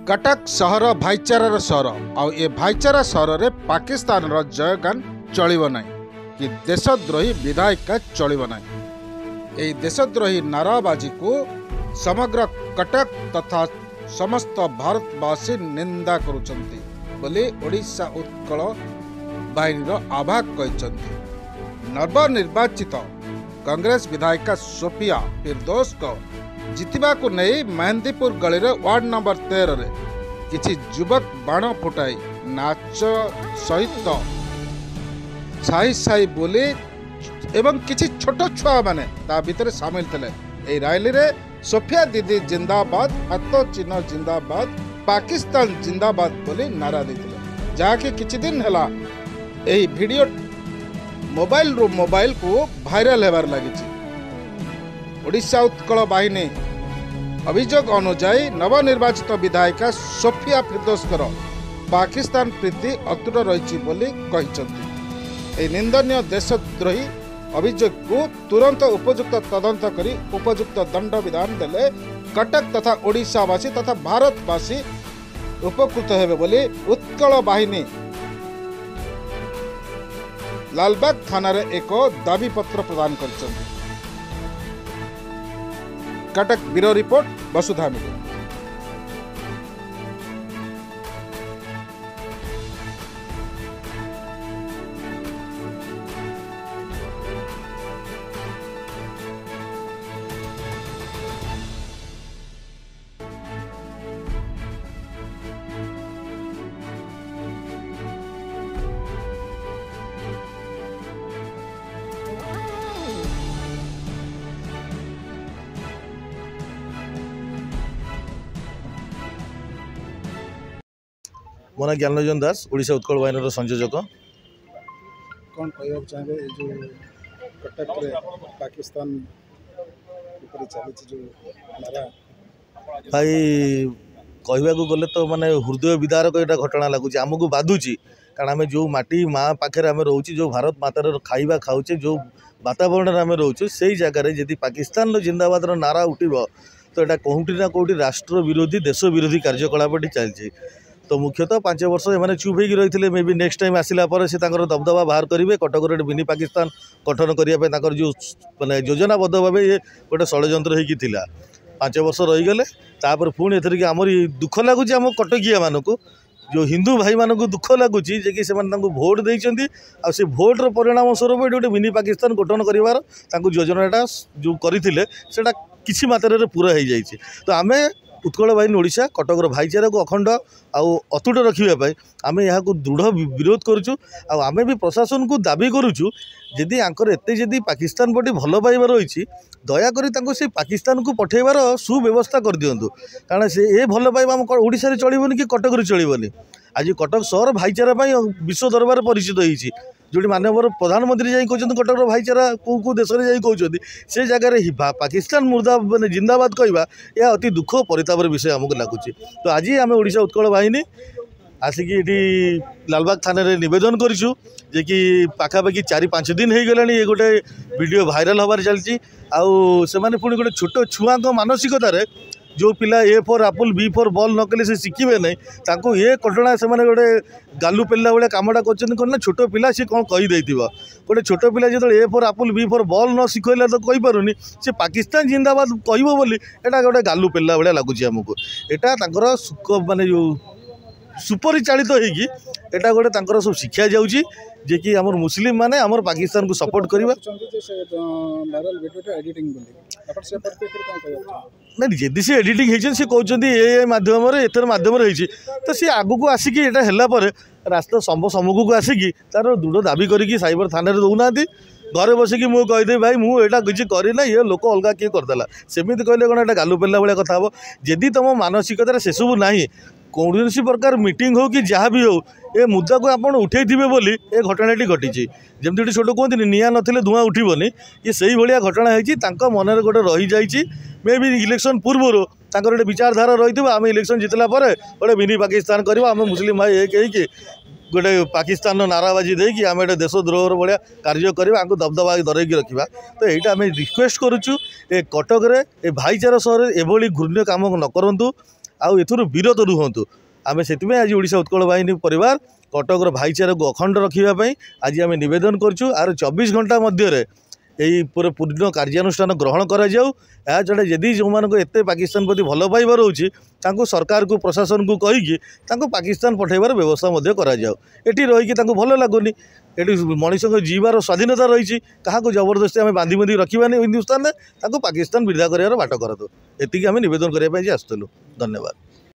कटक सहर भाईचारार सहर आउ ए भाईचारा सहर रे पाकिस्तान रो जयगान चलिब ना कि देशद्रोही विधायिका चलिब ना। ए देशद्रोही नाराबाजी को समग्र कटक तथा समस्त भारतवासी निंदा करुचंती बोली ओडिशा उत्कल बाहिनी आभाग कहते। नवनिर्वाचित कांग्रेस विधायिका सोफिया फिरदौस को जितवा को नहीं मेहंदीपुर गली वार्ड नंबर 13 रे किछि युवक बाण फुटाई नाच सहित साई साई बोली एवं किछि छोट छुआ माने ता भीतर सामिल थे। ए रैली रे सोफिया दीदी जिंदाबाद, हाथ चिन्ह जिंदाबाद, पाकिस्तान जिंदाबाद बोली नारा देते। जहाँकि किछि दिन हैला एही वीडियो मोबाइल को भाइराल हेबार लगी। ओडिशा उत्कल बाहिनी अभियोग अनुजाई नवनिर्वाचित विधायिका सोफिया फिरदौसकर पाकिस्तान प्रीति अतुट रही बोली कहते। निंदनीय देशद्रोही अभियोग को तुरंत उपयुक्त तदंत करी उपयुक्त दंड विधान देले कटक तथा ओडिशावासी तथा भारतवासी उपकृत हेबे बोली उत्कल बाहिनी लालबाग थाना रे एक दाबी पत्र प्रदान कर। कटक ब्यूरो रिपोर्ट वसुधा मीडिया। मो ना ज्ञानरंजन दास, ओडिशा उत्कल बाहिनी संयोजक। कौन कहना चाहिए जो कटक रे पाकिस्तान ऊपर चली जो नारा भाई कहवा गले तो माने हृदय विदारक यहाँ घटना लगुच आमको बाधुची। कारण आम जो माटी माँ पाखे आम रोचे जो भारत मातार खाइबा खाऊे जो वातावरण आम रोचे से जगार जदि पाकिस्तान जिंदाबाद नारा उठब तो यहाँ कौटी ना कौटी राष्ट्र विरोधी देश विरोधी कार्यकलाप चलती। तो मुख्यतः 5 वर्ष एमाने चुप होगी रही मे बी नेक्स्ट टाइम आसिला पर से दबदबा बाहर करेंगे। कटक मिनी पाकिस्तान गठन करने जो माने योजनाबद्ध भाव ये गोटे षड्यंत्र होता 5 वर्ष रहीगले। तापर पुणी एथर आमर दुख लगुच आम कटकिया मानक जो हिंदू भाई मानक दुख लगुच कि से भोट देती आ से भोटर परिणाम स्वरूप ये गोटे मिनी पाकिस्तान गठन करार योजनाटा जो करते किसी मात्रा पूरा हो जाए। तो आम उत्कल बाहिनी ओडिशा कटकर भाईचारा को अखंड आउ अतुट रखापी आम यहाँ दृढ़ विरोध करुचु। आम भी प्रशासन को दाबी करुचु जदि आंकर एत जदि पाकिस्तान प्रति भल पाइबा रही दयाकोरी से पाकिस्तान को पठेबार सुव्यवस्था कर दिंतु। कारण से ये भल पाइबा आम ओडिशा चलबनी कि कटक चलबनी। आज कटक सहर भाईचारा विश्व दरबार परिचित होती जो मानवर प्रधानमंत्री जाई कहते कटक भाईचारा को देश में जाई कहते से जगह पाकिस्तान मुर्दा मैंने जिंदाबाद कहवा यह अति दुख परितापर विषय आमको लगुच। तो आज आम ओडिशा उत्कल बाहिनी आसिक ये लालबाग थाना रे निवेदन करूँ जे कि पाखापाखि 4-5 दिन हो गलानी ये गोटे वीडियो भाइराल हबार चलती। आउ से पुणी गोटे छोट छुआ मानसिकतार जो पिला A for apple B for ball न कले से शिखिबे नहीं तांको ये घटना से गोटे गालू पेला भाया कामटा कर छोट पिला सी कौन कहीदे गोटे छोट पिला जो A for apple B for ball न शिखला तो कहीपरूनी से पाकिस्तान जिंदाबाद कहब बोली एटा गोटे गालू पेला भाया लगुच आमको। एटा सुख माने जो सुपरिचालित होगी एटा गोटे सब शिक्षा जाऊँगी जे कि आमर मुस्लिम माने आमर पाकिस्तान को सपोर्ट करवा नहीं जदि से एडिटिंग होती से कहते ए माध्यम एथर माध्यम तो सी आग को आसिक है रास्ता सम्मुख को आसिक तार दृढ़ दाबी करके साइबर थाना दौना घरे बसिकी मु कहीदे भाई मुझे किसी करना ये लोक अलग किए करदेला सेमती कहले कौन एटा गालू पेला भाया कथा हम जदि तुम मानसिकतार से सब ना कौन प्रकार मीटिंग हो कि जहाँ भी हो ए मुद्दा को आप उठे थे बोली ए घटनाटी घटी जमी छोट कहते निआ ना धूआं उठबनी ये से भाया घटना होती मनरे गोटे रही जाइए। मे भी इलेक्शन पूर्व गोटे विचारधारा रही आम इलेक्शन जितला गोटे मिनी पाकिस्तान करवा आम मुस्लिम भाई एक गोटे पाकिस्तान नाराबाजी देकी आम एटे देशद्रोहर भाया कार्य करवा दबदबा दरईकी रखा। तो यहाँ आम रिक्वेस्ट करुचु ए कटक रे ए भाईचारा सहर एभली घृण्य काम न करंतु। आउ एथुरु विरत रुहतु आमे सेतिमे आज ओडिशा उत्कल बाहिनी परिवार कटकर भाईचारा को अखंड रखापी आज आम नवेदन करूँ आर 24 घंटा मध्य यही पूर्ण कार्यानुष्ठान ग्रहण करा छड़ा जदि जो मानक एत पाकिस्तान प्रति भल पाइबा रोचे सरकार को प्रशासन को कहीकि पाकिस्तान पठेबार व्यवस्था करा एटी रहीकि भल लगुनि ये मनीष जीवार स्वाधीनता रही क्या जबरदस्ती आम बांधि बांधि रखानी हिंदुस्तान में पाकिस्तान विदा कर बाट कर एति आम नवेदन करने आसलु। धन्यवाद।